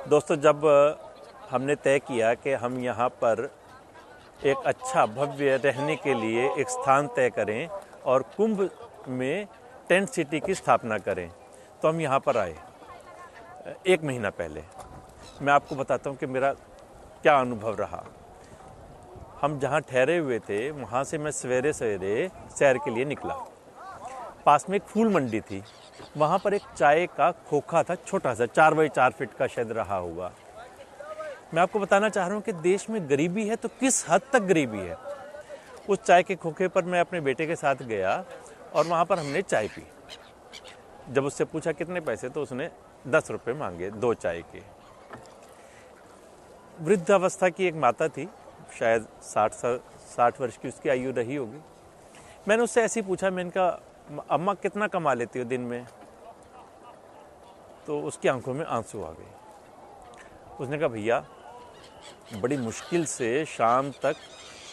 दोस्तों, जब हमने तय किया कि हम यहाँ पर एक अच्छा भव्य रहने के लिए एक स्थान तय करें और कुंभ में टेंट सिटी की स्थापना करें, तो हम यहाँ पर आए 1 महीना पहले। मैं आपको बताता हूँ कि मेरा क्या अनुभव रहा। हम जहाँ ठहरे हुए थे वहाँ से मैं सवेरे सवेरे सैर के लिए निकला। पास में एक फूल मंडी थी, वहाँ पर एक चाय का खोखा था, छोटा सा 4 बाई 4 फीट का शायद रहा होगा। मैं आपको बताना चाह रहा हूँ कि देश में गरीबी है तो किस हद तक गरीबी है। उस चाय के खोखे पर मैं अपने बेटे के साथ गया और वहाँ पर हमने चाय पी। जब उससे पूछा कितने पैसे, तो उसने 10 रुपये मांगे 2 चाय के। वृद्धावस्था की एक माता थी, शायद 60 वर्ष की उसकी आयु रही होगी। मैंने उससे ऐसे ही पूछा, मैंने कहा अम्मा कितना कमा लेती हो दिन में? तो उसकी आंखों में आंसू आ गए। उसने कहा भैया बड़ी मुश्किल से शाम तक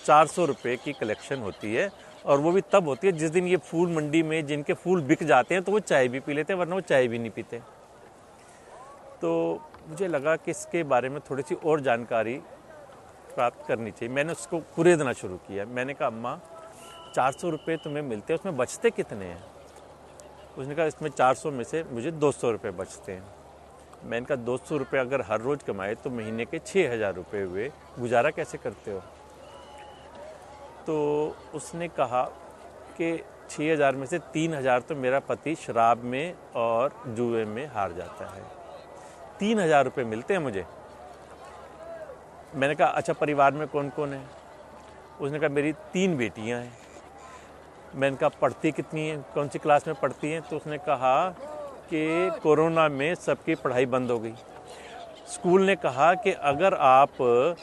400 रुपये की कलेक्शन होती है, और वो भी तब होती है जिस दिन ये फूल मंडी में जिनके फूल बिक जाते हैं तो वो चाय भी पी लेते हैं, वरना वो चाय भी नहीं पीते। तो मुझे लगा कि इसके बारे में थोड़ी सी और जानकारी प्राप्त करनी चाहिए। मैंने उसको कुरेदना शुरू किया। मैंने कहा अम्मा 400 रुपये तुम्हें मिलते हैं, उसमें बचते कितने हैं? उसने कहा इसमें 400 में से मुझे 200 रुपये बचते हैं। मैंने कहा 200 रुपये अगर हर रोज़ कमाए तो महीने के 6,000 रुपये हुए, गुजारा कैसे करते हो? तो उसने कहा कि 6,000 में से 3,000 तो मेरा पति शराब में और जुए में हार जाता है, 3,000 रुपये मिलते हैं मुझे। मैंने कहा अच्छा परिवार में कौन कौन है? उसने कहा मेरी 3 बेटियां हैं। मैंने कहा पढ़ती कितनी हैं, कौन सी क्लास में पढ़ती हैं? तो उसने कहा कि कोरोना में सबकी पढ़ाई बंद हो गई। स्कूल ने कहा कि अगर आप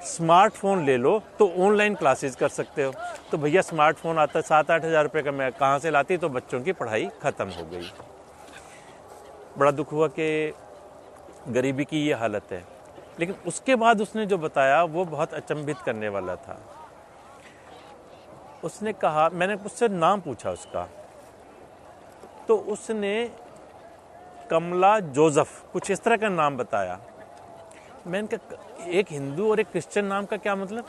स्मार्टफोन ले लो तो ऑनलाइन क्लासेस कर सकते हो। तो भैया स्मार्टफोन आता 7-8 हज़ार रुपये का, मैं कहाँ से लाती? तो बच्चों की पढ़ाई ख़त्म हो गई। बड़ा दुख हुआ कि गरीबी की ये हालत है। लेकिन उसके बाद उसने जो बताया वो बहुत अचंभित करने वाला था। उसने कहा, मैंने उससे नाम पूछा उसका, तो उसने कमला जोसेफ कुछ इस तरह का नाम बताया। मैंने कहा एक हिंदू और एक क्रिश्चियन नाम का क्या मतलब?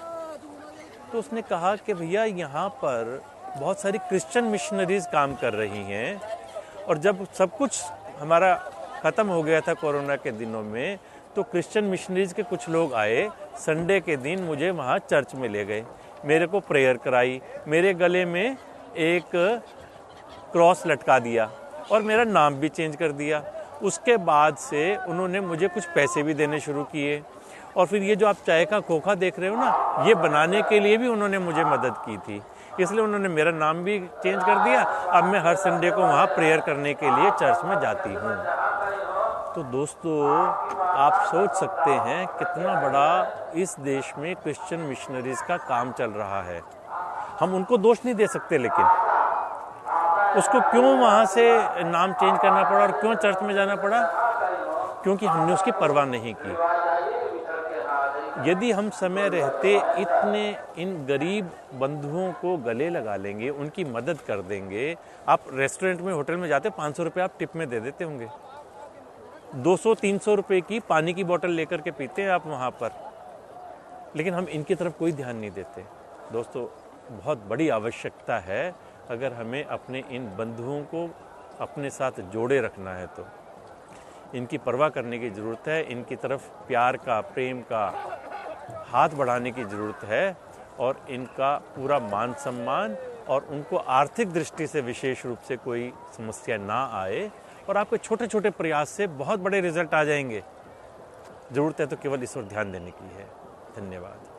तो उसने कहा कि भैया यहाँ पर बहुत सारी क्रिश्चियन मिशनरीज काम कर रही हैं, और जब सब कुछ हमारा ख़त्म हो गया था कोरोना के दिनों में, तो क्रिश्चियन मिशनरीज के कुछ लोग आए, संडे के दिन मुझे वहाँ चर्च में ले गए, मेरे को प्रेयर कराई, मेरे गले में एक क्रॉस लटका दिया और मेरा नाम भी चेंज कर दिया। उसके बाद से उन्होंने मुझे कुछ पैसे भी देने शुरू किए, और फिर ये जो आप चाय का खोखा देख रहे हो ना, ये बनाने के लिए भी उन्होंने मुझे मदद की थी, इसलिए उन्होंने मेरा नाम भी चेंज कर दिया। अब मैं हर संडे को वहाँ प्रेयर करने के लिए चर्च में जाती हूँ। तो दोस्तों, आप सोच सकते हैं कितना बड़ा इस देश में क्रिश्चियन मिशनरीज का काम चल रहा है। हम उनको दोष नहीं दे सकते, लेकिन उसको क्यों वहाँ से नाम चेंज करना पड़ा और क्यों चर्च में जाना पड़ा? क्योंकि हमने उसकी परवाह नहीं की। यदि हम समय रहते इतने इन गरीब बंधुओं को गले लगा लेंगे, उनकी मदद कर देंगे। आप रेस्टोरेंट में, होटल में जाते 500 रुपये आप टिप में दे देते होंगे, 200-300 रुपये की पानी की बोतल लेकर के पीते हैं आप वहाँ पर, लेकिन हम इनकी तरफ कोई ध्यान नहीं देते। दोस्तों, बहुत बड़ी आवश्यकता है अगर हमें अपने इन बंधुओं को अपने साथ जोड़े रखना है तो इनकी परवाह करने की ज़रूरत है। इनकी तरफ प्यार का, प्रेम का हाथ बढ़ाने की ज़रूरत है, और इनका पूरा मान सम्मान, और उनको आर्थिक दृष्टि से विशेष रूप से कोई समस्या ना आए, और आपके छोटे छोटे प्रयास से बहुत बड़े रिजल्ट आ जाएंगे। ज़रूरत है तो केवल इस ओर ध्यान देने की है। धन्यवाद।